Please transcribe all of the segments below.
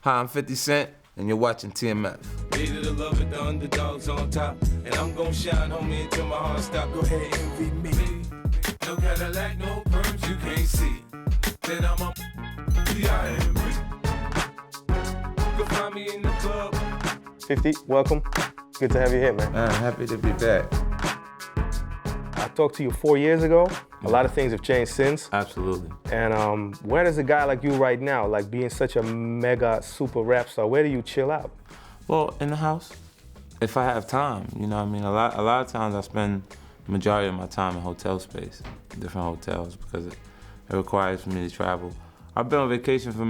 Hi, I'm 50 Cent, and you're watching TMF. Needed to love it, the underdogs on top. And I'm gon' shine, homie, until my heart stop. Go ahead, envy me. No Cadillac, no perms, you can't see. Then I'm a D.I.M.B. You can find me in the club. 50, welcome. Good to have you here, man. I'm happy to be back. I talked to you 4 years ago. A lot of things have changed since. Absolutely. And where does a guy like you right now, like being such a mega super rap star, where do you chill out? Well, in the house, if I have time, you know what I mean? A lot of times I spend the majority of my time in hotel space, different hotels, because it requires for me to travel. I've been on vacation for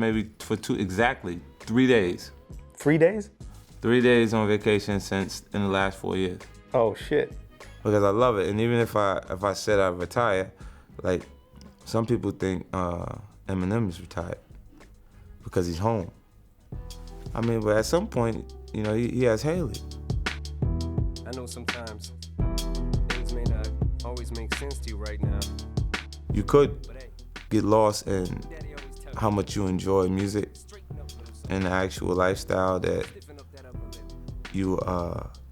exactly 3 days. 3 days? 3 days on vacation since in the last 4 years. Oh, shit. Because I love it, and even if I said I retire, like some people think Eminem is retired because he's home. I mean, but at some point, you know, he has Haley. I know sometimes things may not always make sense to you right now. You could get lost in how much you enjoy music and the actual lifestyle that you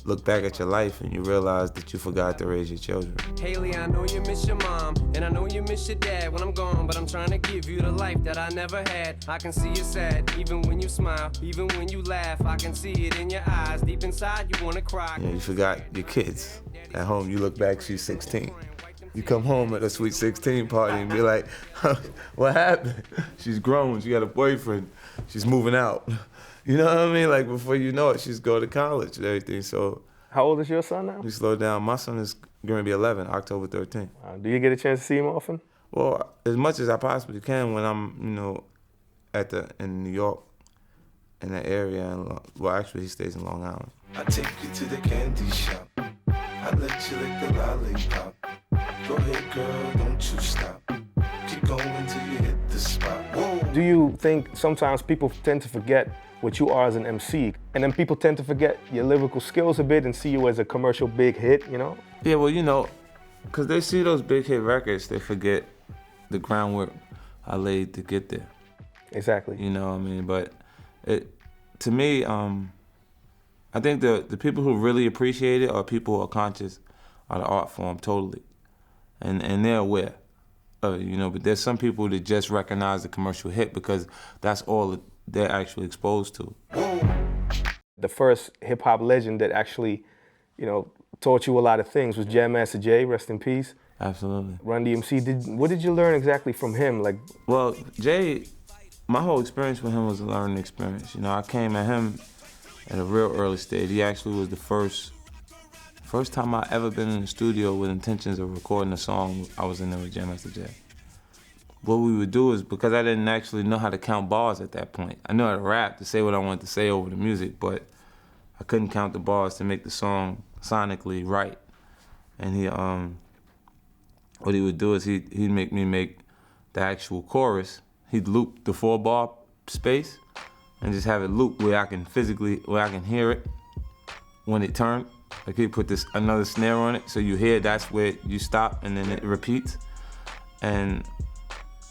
look back at your life and you realize that you forgot to raise your children. Haley, I know you miss your mom, and I know you miss your dad when I'm gone, but I'm trying to give you the life that I never had. I can see you sad, even when you smile, even when you laugh. I can see it in your eyes, deep inside you wanna cry. You know, you forgot your kids. At home, you look back, she's 16. You come home at a Sweet 16 party and be like, what happened? She's grown, she got a boyfriend, she's moving out. You know what I mean? Like, before you know it, she's going to college and everything, so. How old is your son now? You slow down. My son is going to be 11, October 13th. Do you get a chance to see him often? Well, as much as I possibly can when I'm, you know, in New York, in that area. And, well, actually, he stays in Long Island. I take you to the candy shop. I let you lick the lollipop. Go ahead, girl, don't you stop. Keep going till you hit the spot. Whoa. Do you think sometimes people tend to forget what you are as an MC, and then people tend to forget your lyrical skills a bit and see you as a commercial big hit, you know? Yeah, well, you know, because they see those big hit records, they forget the groundwork I laid to get there. Exactly. You know what I mean? But to me, I think the people who really appreciate it are people who are conscious of the art form totally. And they're aware of it, you know, but there's some people that just recognize the commercial hit because that's all they're actually exposed to. The first hip hop legend that actually, you know, taught you a lot of things was Jam Master Jay, rest in peace. Absolutely. Run DMC. What did you learn exactly from him? Like, well, Jay, my whole experience with him was a learning experience. You know, I came at him at a real early stage. He actually was the first time I ever been in the studio with intentions of recording a song. I was in there with Jam Master Jay. What we would do is, because I didn't actually know how to count bars at that point. I knew how to rap, to say what I wanted to say over the music, but I couldn't count the bars to make the song sonically right. And he, what he would do is he'd make me make the actual chorus. He'd loop the 4-bar space and just have it loop where I can hear it when it turned. Like he'd put another snare on it, so you hear that's where you stop and then it repeats. And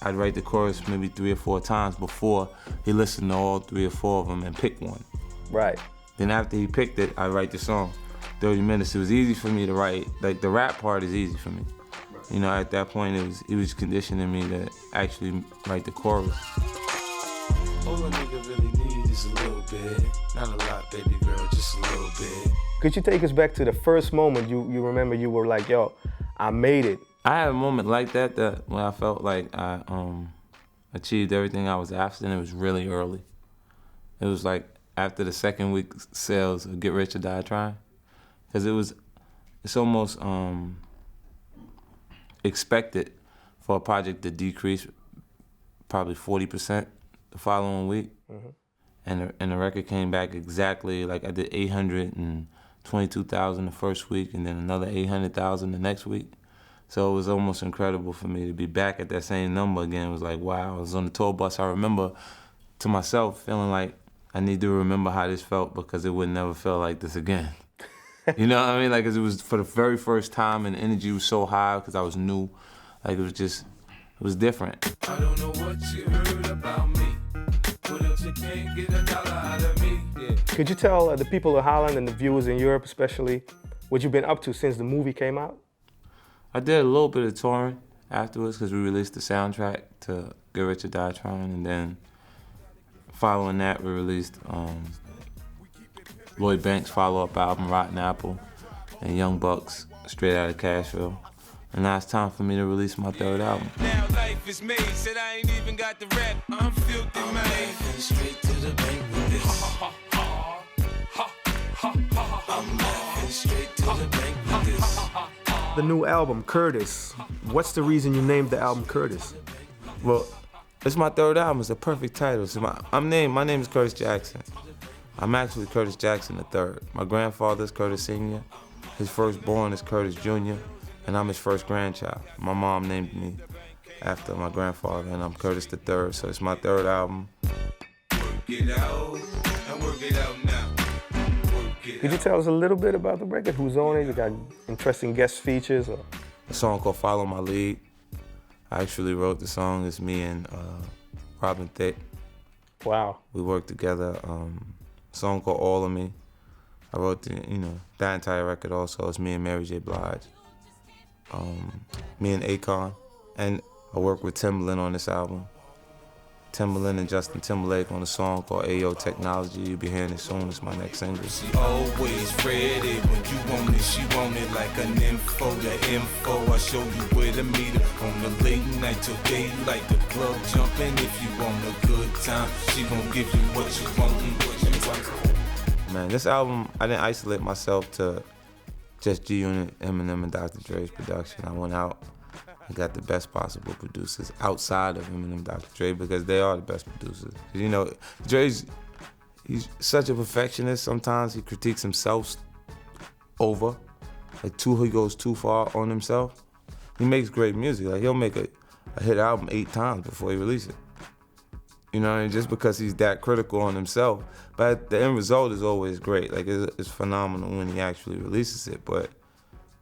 I'd write the chorus maybe 3 or 4 times before he listened to all 3 or 4 of them and picked one. Right. Then after he picked it, I'd write the song. 30 minutes, it was easy for me to write. Like the rap part is easy for me. Right. You know, at that point, he was conditioning me to actually write the chorus. All a nigga really need is a little bit. Not a lot, baby girl, just a little bit. Could you take us back to the first moment you remember you were like, yo, I made it? I had a moment like that when I felt like I achieved everything I was after, and it was really early. It was like after the second week sales of Get Rich or Die Tryin', because it's almost expected for a project to decrease probably 40% the following week, and the record came back exactly like I did 822,000 the first week, and then another 800,000 the next week. So it was almost incredible for me to be back at that same number again. It was like, wow, I was on the tour bus. I remember to myself feeling like I need to remember how this felt because it would never feel like this again. You know what I mean? Like, 'cause it was for the very first time and the energy was so high because I was new. Like, it was different. I don't know what you heard about me. What else you can't get a dollar out of me? Yeah. Could you tell the people of Holland and the viewers in Europe especially what you've been up to since the movie came out? I did a little bit of touring afterwards because we released the soundtrack to Get Rich or Die Tryin, and then following that we released Lloyd Banks' follow-up album, Rotten Apple, and Young Buck's Straight Outta Cashville. And now it's time for me to release my third album. Now life is made, said I ain't even got the rap, I'm filthy, man. Straight to the bank with this. I'm laughing straight to the bank with this. The new album, Curtis. What's the reason you named the album Curtis? Well, it's my third album. It's a perfect title. So my name is Curtis Jackson. I'm actually Curtis Jackson III. My grandfather's Curtis Sr. His firstborn is Curtis Jr. And I'm his first grandchild. My mom named me after my grandfather, and I'm Curtis III. So it's my third album. Work it out, and work it out now. Could you tell us a little bit about the record? Who's on it? You got interesting guest features? Or? A song called Follow My Lead. I actually wrote the song. It's me and Robin Thicke. Wow. We worked together. A song called All of Me. I wrote that entire record also. It's me and Mary J. Blige. Me and Akon. And I worked with Timbaland on this album. Timbaland and Justin Timberlake on a song called Ayo Technology. You'll be hearing it soon. It's my next single. She always ready when you want it. She want it like an info. The info, I show you where to meet her. On the late night till daylight, the club jumping. If you want a good time, she gon' give you what you want and what you want. Man, this album, I didn't isolate myself to just G-Unit, Eminem, and Dr. Dre's production. I went out and got the best possible producers outside of Eminem and Dr. Dre because they are the best producers. You know, he's such a perfectionist. Sometimes he critiques himself over, he goes too far on himself. He makes great music. Like he'll make a hit album 8 times before he releases it. You know, and just because he's that critical on himself, but the end result is always great. Like it's phenomenal when he actually releases it. But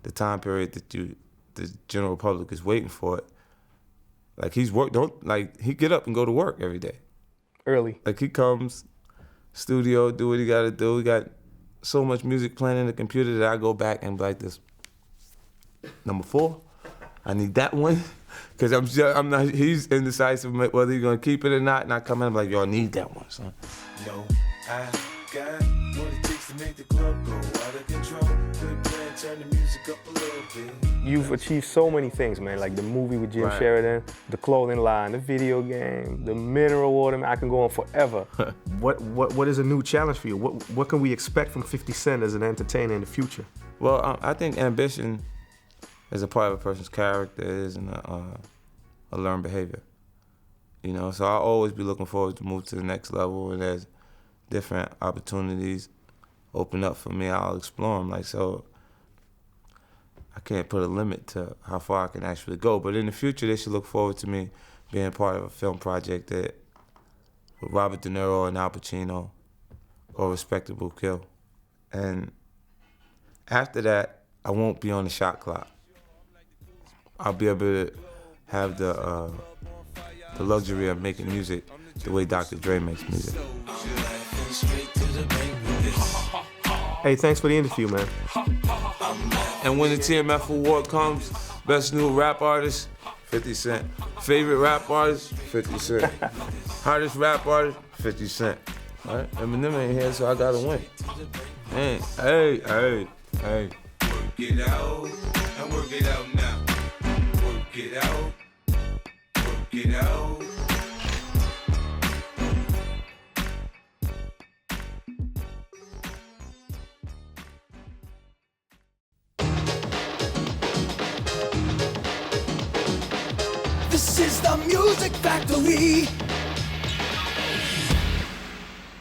the time period that the general public is waiting for it, like he get up and go to work every day. Early. Like he comes, studio, do what he got to do. He got so much music playing in the computer that I go back and be like this. Number 4, I need that one. Cause I'm not. He's indecisive whether he's gonna keep it or not. And I come in, I'm like, yo, I need that one, son. No, I got what it takes to make the club go out of control. Good plan, turn the music up a little bit. You've achieved so many things, man. Like the movie with Jim Sheridan, the clothing line, the video game, the mineral water. Man, I can go on forever. What is a new challenge for you? What can we expect from 50 Cent as an entertainer in the future? Well, I think ambition is a part of a person's character, isn't a learned behavior. You know, so I'll always be looking forward to move to the next level, and as different opportunities open up for me, I'll explore them. Like, so I can't put a limit to how far I can actually go, but in the future, they should look forward to me being part of a film project with Robert De Niro and Al Pacino, or Respectable Kill. And after that, I won't be on the shot clock. I'll be able to have the luxury of making music the way Dr. Dre makes music. Hey, thanks for the interview, man. And when the TMF award comes, best new rap artist, 50 Cent. Favorite rap artist, 50 Cent. Hottest rap artist, 50 Cent. All right? Eminem ain't here, so I gotta win. Hey. Work it out, and work it out now. Work it out, work it out. This is the Music Factory.